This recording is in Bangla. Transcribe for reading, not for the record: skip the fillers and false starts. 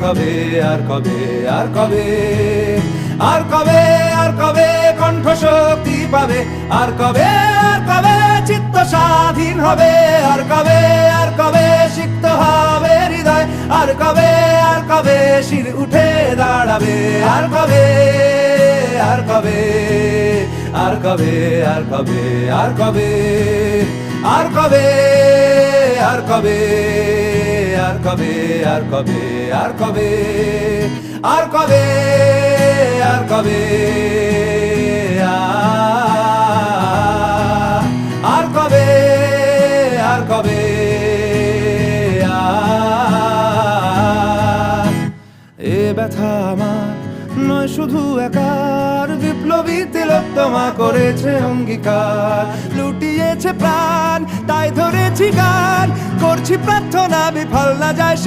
কবে, আর কবে, আর কবে, আর কবে, আর কবে কণ্ঠ শক্তি পাবে, আর কবে, আর কবে চিত্ত স্বাধীন হবে, আর কবে, আর কবে সিক্ত হবে হৃদয়, আর কবে, আর কবে শির উঠে দাঁড়াবে, আর কবে, আর কবে, আর কবে, আর কবে, আর কবে, আর কবে, আর কবে, আর কবে, আর কবে, আর কবে, আর কবে, আর কবে, আর কবে, আর কবে, এ ব্যথা আমার নয় শুধু একার, বিপ্লবী তিলোত্তমা করেছে অঙ্গীকার, লুটিয়েছে প্রাণ তাই ধরেছি গান, করছি প্রার্থনা বিফল না যায় সে